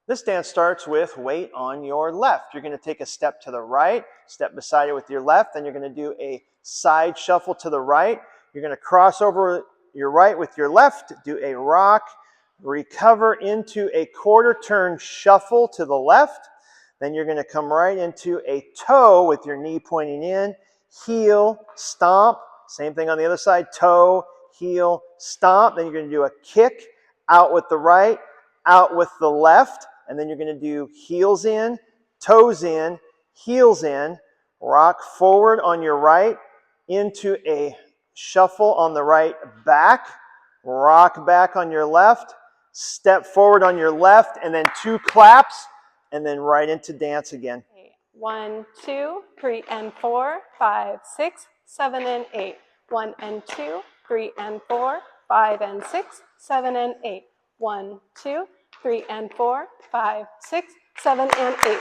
This dance starts with weight on your left. You're going to take a step to the right, step beside it with your left, then you're going to do a side shuffle to the right. You're going to cross over your right with your left, do a rock, recover into a quarter turn shuffle to the left. Then you're going to come right into a toe with your knee pointing in, heel, stomp. Same thing on the other side, toe, heel, stomp. Then you're going to do a kick out with the right, out with the left. And then you're going to do heels in, toes in, heels in, rock forward on your right into a shuffle on the right back, rock back on your left, step forward on your left, and then 2 claps, and then right into dance again. 1, 2, 3, and 4, 5, 6, 7, and 8. 1 and 2, 3 and 4, 5 and 6, 7 and 8. 1, 2, 3 and 4, 5, 6, 7, and 8.